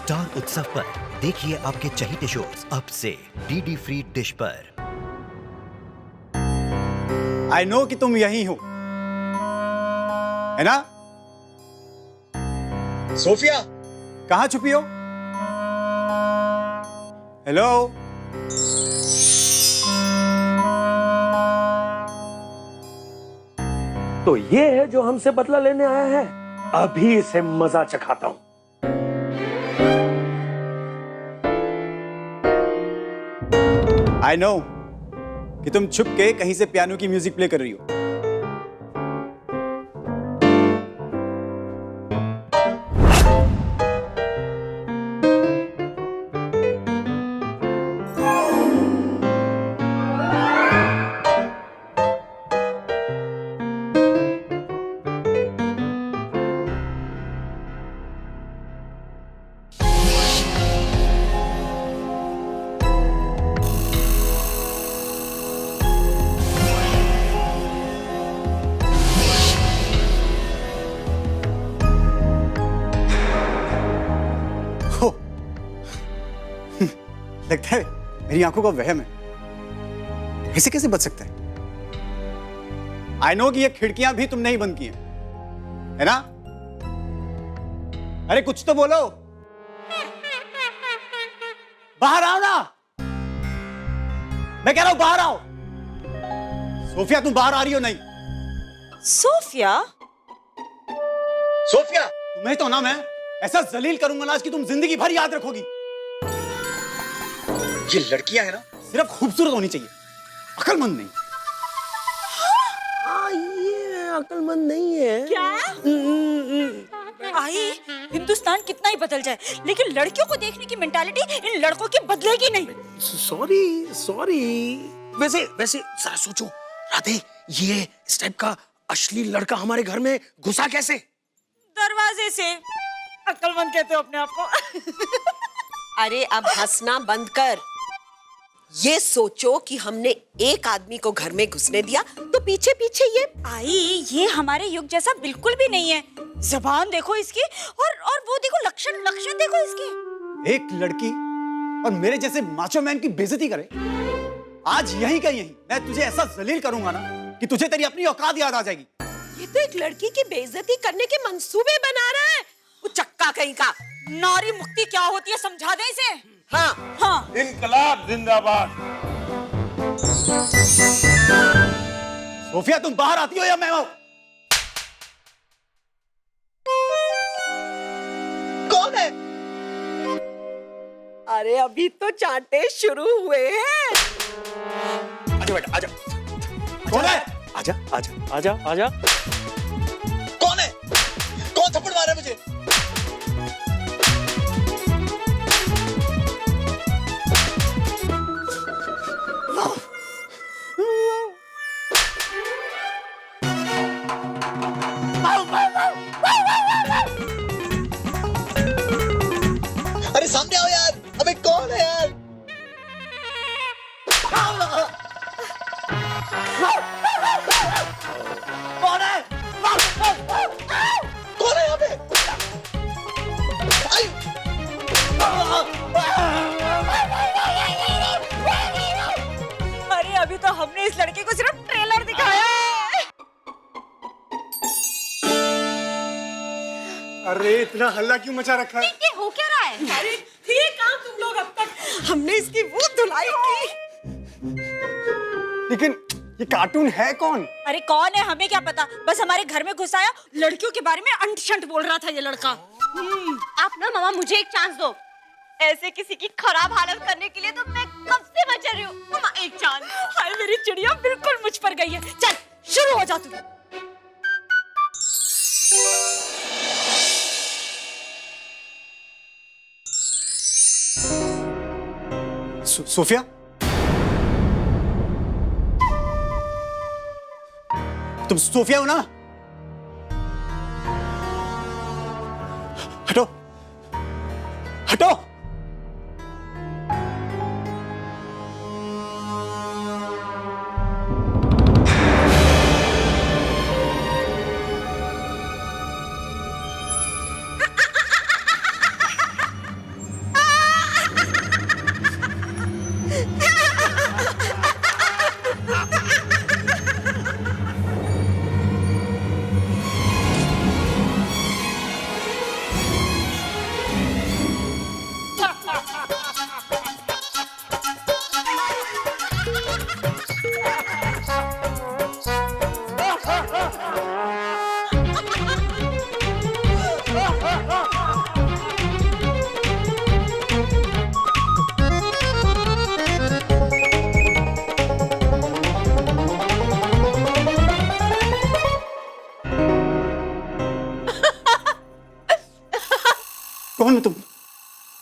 Star उत्सव पर देखिए आपके चहीते शोज अब से डीडी फ्री डिश पर। आई नो कि तुम यही हो, है ना? सोफिया, कहाँ छुपी हो? हेलो? तो ये है जो हमसे बदला लेने आया है। अभी इसे मजा चखाता हूं। आई नो कि तुम छुप के कहीं से पियानो की म्यूजिक प्ले कर रही हो। लगता है मेरी आंखों का वहम है। ऐसे कैसे बच सकता है? आई नो कि ये खिड़कियां भी तुमने ही बंद की हैं, है ना? अरे कुछ तो बोलो, बाहर आओ ना। मैं कह रहा हूं बाहर आओ। सोफिया, तुम बाहर आ रही हो? नहीं सोफिया, सोफिया, तुम्हें तो ना मैं ऐसा जलील करूंगा ना आज कि तुम जिंदगी भर याद रखोगी। ये लड़कियां है ना, सिर्फ खूबसूरत होनी चाहिए, अकलमंद नहीं। ये अकलमंद नहीं है। क्या? आई, हिंदुस्तान कितना ही बदल जाए लेकिन लड़कियों को देखने की मेंटालिटी इन लड़कों की बदलेगी नहीं। सॉरी। वैसे जरा सोचो राधे, ये इस टाइप का अश्लील लड़का हमारे घर में घुसा कैसे? दरवाजे से। अक्लमंद कहते हो अपने आप को। अरे अब हंसना बंद कर। ये सोचो कि हमने एक आदमी को घर में घुसने दिया तो पीछे पीछे ये। आई, ये हमारे युग जैसा बिल्कुल भी नहीं है। जबान देखो इसकी और वो देखो लक्षण देखो इसके। एक लड़की और मेरे जैसे माचो मैन की बेइज्जती करे। आज यहीं का यहीं मैं तुझे ऐसा जलील करूंगा ना कि तुझे तेरी अपनी औकात याद आ जाएगी। ये तो एक लड़की की बेइज्जती करने के मंसूबे बना रहा है, वो चक्का कहीं का। नारी मुक्ति क्या होती है समझा दे इसे। हाँ। इनकलाब जिंदाबाद। सोफिया, तुम बाहर आती हो या मैं आऊं? कौन है? अरे अभी तो चांटे शुरू हुए हैं। आजा बेटा, आजा। कौन है? आजा। कौन है? कौन थप्पड़ मारा मुझे? अरे सामने आओ यार। अबे कौन है यार? कौन है? कौन है यहाँ पे? अरे अभी तो हमने इस लड़के को सिर्फ ट्रेलर दिखाया है। अरे इतना हल्ला क्यों मचा रखा है? ये हो क्या रहा है? अरे ठीक है तुम लोग, अब तक हमने इसकी वो धुलाई की। लेकिन ये कार्टून है कौन? अरे कौन है हमें क्या पता, बस हमारे घर में घुसाया, लड़कियों के बारे में अंट-शंट बोल रहा था ये लड़का। आप ना मामा मुझे एक चांस दो। ऐसे किसी की खराब हालत करने के लिए तो मैं कब से मचा रही हूँ। मामा एक चांस। हाय मेरी चिड़िया बिल्कुल मुझ पर गई है। चल शुरू हो जा तू। सोफिया, तुम सोफिया हो ना? हटो हटो।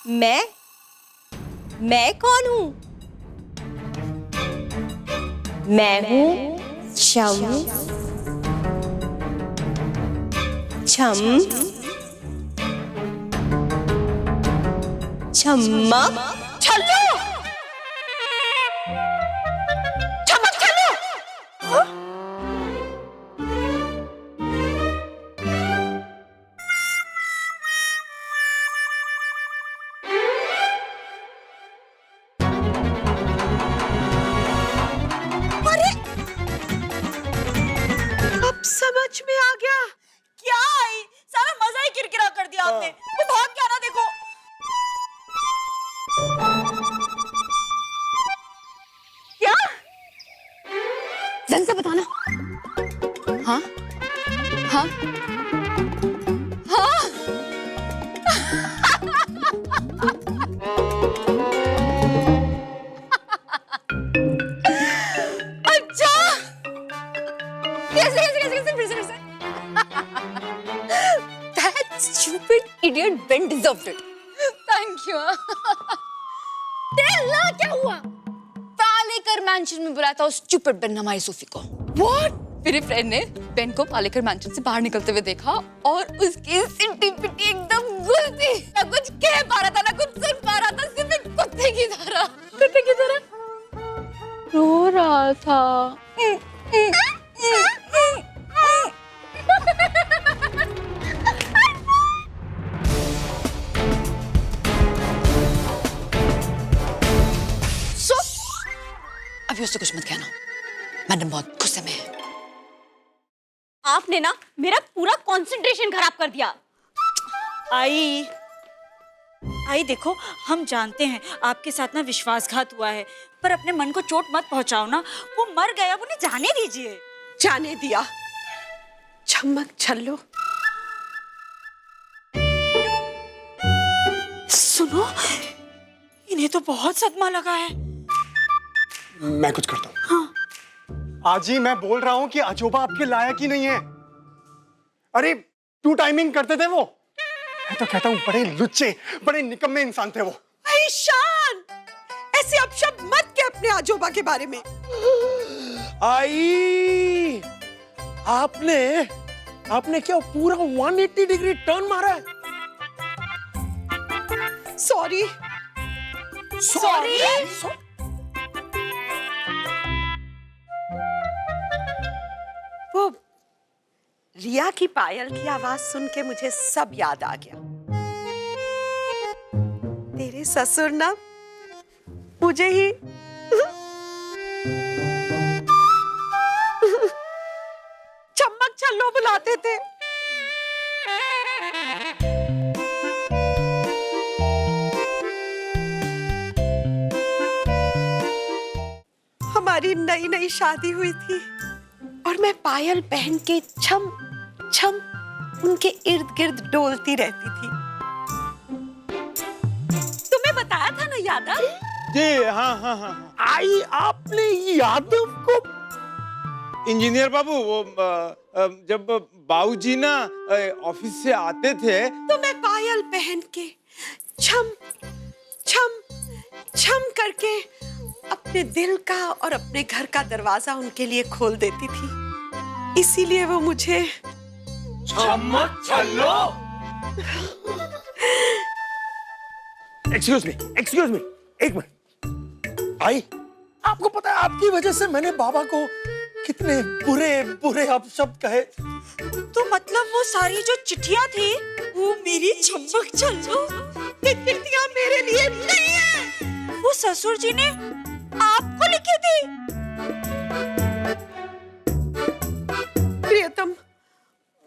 मैं कौन हूँ? मैं हूँ छम्मक छल्लो। छम्मक छल्लो। अब समझ में आ गया। क्या आई, सारा मजा ही किरकिरा कर दिया आपने। वो भाग गया ना, देखो। क्या? जल्दी से बताना। हाँ हाँ हाँ। अच्छा, कैसे कैसे कैसे कैसे फिर से That stupid idiot Ben deserved it. Thank you. Tell ना क्या हुआ? पालेकर मैंशन में बुलाया था उस स्टूपिड बेन हमारी सोफी को। What? मेरे फ्रेंड ने बेन को पालेकर मैंशन से बाहर निकलते हुए देखा और उसकी सिट्टी पिट्टी एकदम गुल थी। ना कुछ कह पा रहा था, ना कुछ सुन पा रहा था, सिर्फ एक कुत्ते की तरह रो रहा था। अभी उससे कुछ मत कहना, मैडम बहुत गुस्से में है। आपने ना मेरा पूरा कंसंट्रेशन खराब कर दिया। आई देखो, हम जानते हैं आपके साथ ना विश्वासघात हुआ है, पर अपने मन को चोट मत पहुंचाओ ना। वो मर गया, अब उन्हें जाने दीजिए। जाने दिया। छम्मक छल्लो। सुनो, इन्हें तो बहुत सदमा लगा है। मैं कुछ करता हूँ। हाँ। आजी, मैं बोल रहा हूँ कि अजोबा आपके लायक ही नहीं है। अरे टू टाइमिंग करते थे वो। मैं तो कहता हूँ बड़े लुच्चे, बड़े निकम्मे इंसान थे वो। ईशान, ऐसे अपशब्द मत के अपने आजोबा के बारे में। आई, आपने क्या पूरा 180 डिग्री टर्न मारा है? सॉरी। वो रिया की पायल की आवाज सुन के मुझे सब याद आ गया। तेरे ससुर ना मुझे ही छम्मक छल्लो बुलाते थे। हमारी नई नई शादी हुई थी और मैं पायल पहन के छम छम उनके इर्द गिर्द डोलती रहती थी। तुम्हें बताया था ना यादव? जी हाँ। आई, आपने यादव को? इंजीनियर बाबू, वो जब बाबूजी ना ऑफिस से आते थे तो मैं पायल पहन के छम छम छम करके अपने दिल का और अपने घर का दरवाजा उनके लिए खोल देती थी। इसीलिए वो मुझे छम्मक छल्लो। एक्सक्यूज मी, एक मिनट। आई, आपको पता है आपकी वजह से मैंने बाबा को कितने बुरे अपशब्द कहे। तो मतलब वो सारी जो चिट्ठियां थी वो मेरी छम्मक छल्लो, ये चिट्ठियां मेरे लिए नहीं है, वो ससुर जी ने आपको लिखी थी। प्रियतम,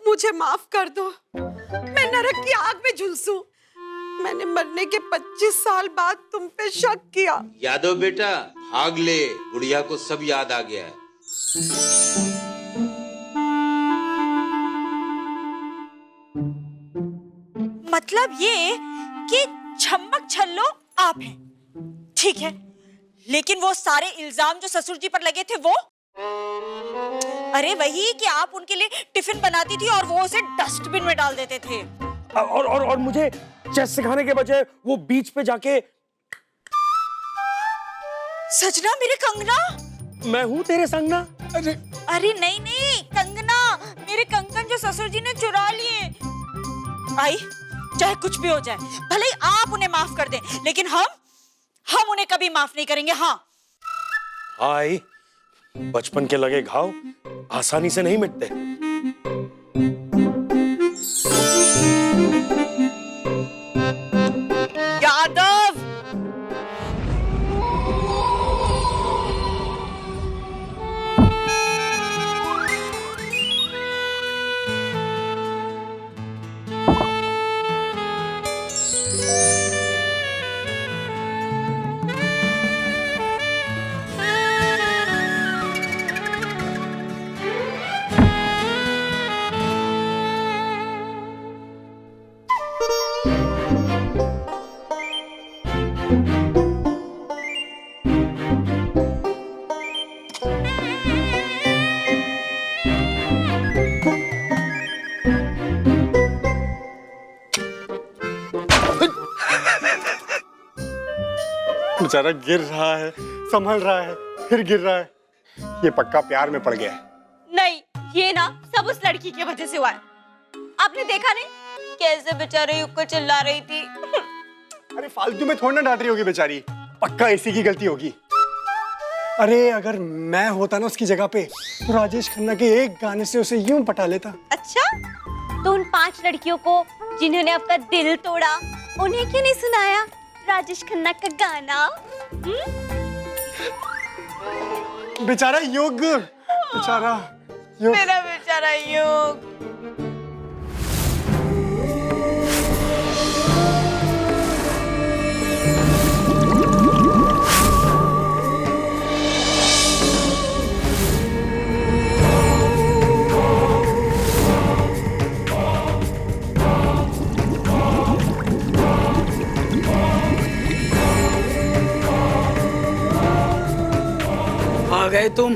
मुझे माफ कर दो। मैं नरक की आग में झुलसूं। मैंने मरने के 25 साल बाद तुम पे शक किया। यादव बेटा, भाग ले, गुड़िया को सब याद आ गया है। मतलब ये कि छम्मक छल्लो आप हैं, ठीक है, लेकिन वो सारे इल्जाम जो ससुर जी पर लगे थे वो? अरे वही कि आप उनके लिए टिफिन बनाती थी और वो उसे डस्टबिन में डाल देते थे। और चेस सिखाने के बजाय वो बीच पे जाके। सजना मेरे कंगना। मैं हूं तेरे संग ना। अरे नहीं नहीं, कंगना, मेरे कंगन जो ससुर जी ने चुरा लिए। आई, चाहे कुछ भी हो जाए, भले ही आप उन्हें माफ कर दें, लेकिन हम उन्हें कभी माफ नहीं करेंगे। हाँ आई, बचपन के लगे घाव आसानी से नहीं मिटते। यादव, बेचारा गिर रहा है, संभल रहा है, फिर गिर रहा है। ये पक्का प्यार में पड़ गया है। नहीं, ये ना सब उस लड़की की वजह से हुआ है। आपने देखा नहीं कैसे बेचारे युग को चिल्ला रही थी। अरे फालतू में थोड़ा ना डांट रही होगी बेचारी, पक्का इसी की गलती होगी। अरे अगर मैं होता ना उसकी जगह पे, तो राजेश खन्ना के एक गाने से उसे यूं पटा लेता। अच्छा, तो उन 5 लड़कियों को जिन्होंने आपका दिल तोड़ा, उन्हें क्यों नहीं सुनाया राजेश खन्ना का गाना? बेचारा युग, बेचारा युग। मेरा बेचारा युग। आ गए तुम।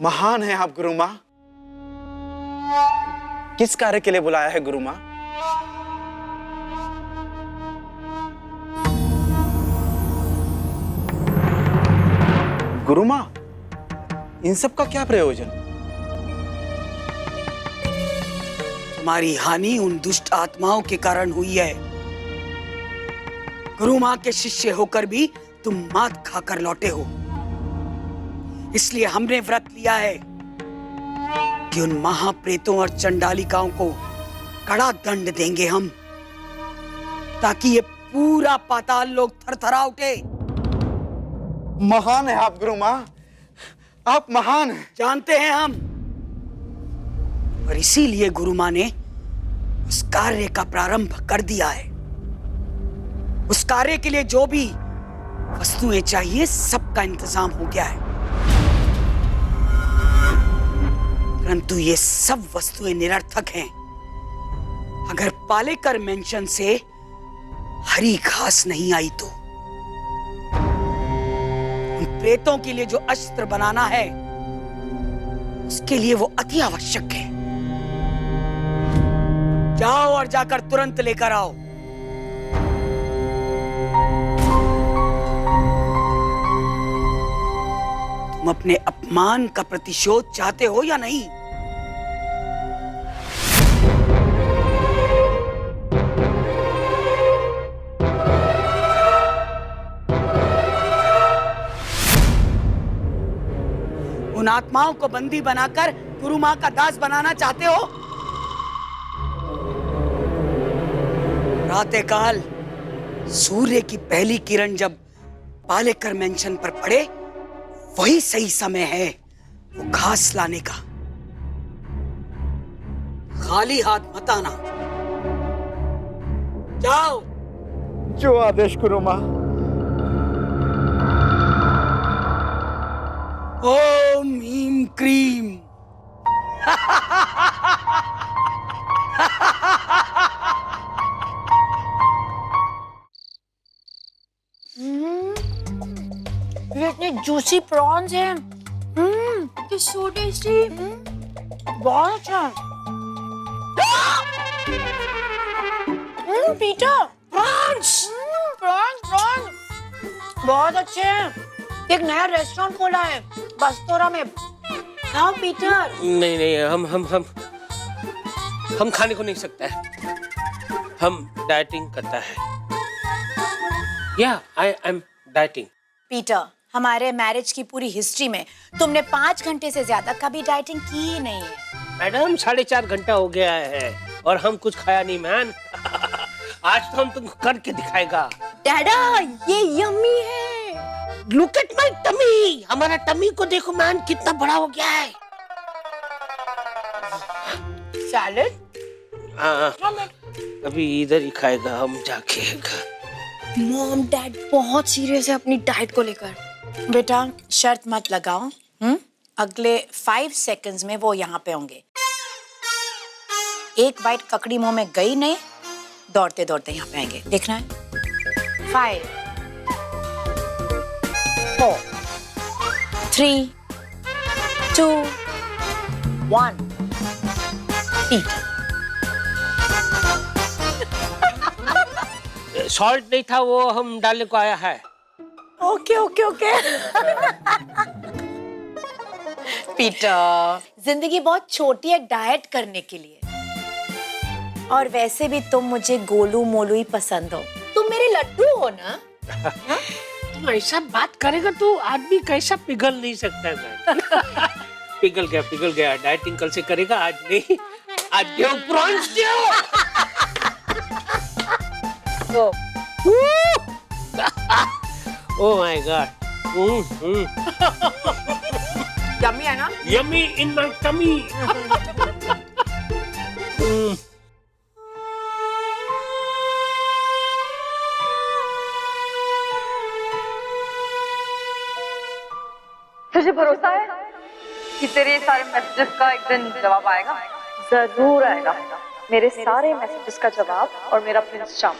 महान है आप गुरु माँ। किस कार्य के लिए बुलाया है गुरु माँ? गुरु माँ, इन सब का क्या प्रयोजन? तुम्हारी हानि उन दुष्ट आत्माओं के कारण हुई है। गुरु माँ के शिष्य होकर भी तुम मात खाकर लौटे हो। इसलिए हमने व्रत लिया है कि उन महाप्रेतों और चंडालिकाओं को कड़ा दंड देंगे हम, ताकि ये पूरा पाताल लोक थरथरा उठे। महान है आप गुरु माँ, आप महान हैं। जानते हैं हम, और इसीलिए गुरु माँ ने उस कार्य का प्रारंभ कर दिया है। उस कार्य के लिए जो भी वस्तुएं चाहिए, सबका इंतजाम हो गया है। परंतु ये सब वस्तुएं निरर्थक हैं अगर पालेकर मेंशन से हरी घास नहीं आई तो। उन प्रेतों के लिए जो अस्त्र बनाना है, उसके लिए वो अति आवश्यक है। जाओ और जाकर तुरंत लेकर आओ। तुम अपने अपमान का प्रतिशोध चाहते हो या नहीं? उन आत्माओं को बंदी बनाकर गुरु माँ का दास बनाना चाहते हो? प्रातःकाल सूर्य की पहली किरण जब पालेकर मेंशन पर पड़े, वही सही समय है वो घास लाने का। खाली हाथ मत आना। जाओ। जो आदेश गुरु माँ। ओम ह्रीम क्रीम। ये इतने जूसी प्रॉन्स हैं। ये सो टेस्टी। बहुत अच्छा। पीटर, प्रॉन्स, प्रॉन्स, प्रॉन्स बहुत अच्छे हैं। एक नया रेस्टोरेंट खोला है बस्तौरा में। खाओ पीटर। नहीं नहीं, हम खाने को नहीं सकते हैं। हम डाइटिंग करता है। या आई एम डाइटिंग। पीटर, हमारे मैरिज की पूरी हिस्ट्री में तुमने 5 घंटे से ज्यादा कभी डाइटिंग की ही नहीं है। मैडम 4.5 घंटा हो गया है और हम कुछ खाया नहीं मैन। आज तो हम तुमको करके दिखाएगा। डैडा, ये यम्मी है। Look at my tummy. हमारा टमी को देखो मैन, कितना बड़ा हो गया है। सैलेड? अभी इधर ही खाएगा, हम जाके। मॉम डैड बहुत सीरियस है अपनी डाइट को लेकर। बेटा शर्त मत लगाओ। अगले 5 सेकंड्स में वो यहाँ पे होंगे। एक बाइट ककड़ी मुंह में गई नहीं, दौड़ते दौड़ते यहाँ पे आएंगे। देखना है? 5 4 3 2 1 eat। सॉल्ट नहीं था, वो हम डालने को आया है। Okay okay okay. पीटर, जिंदगी बहुत छोटी है डाइट करने के लिए। और वैसे भी तुम मुझे गोलू मोलू ही पसंद हो। तुम मेरे लड्डू हो ना। तुम ऐसा बात करेगा तो आदमी कैसा पिघल नहीं सकता है। पिघल गया। डाइटिंग कल से करेगा, आज नहीं। आज दो प्रॉन्स दो। Oh my God. यम्मी है ना? Yummy in my tummy. तुझे भरोसा है कि तेरे सारे मैसेजेस का एक दिन जवाब आएगा? जरूर आएगा। मेरे सारे मैसेजेस का जवाब और मेरा प्रिंस चार्म।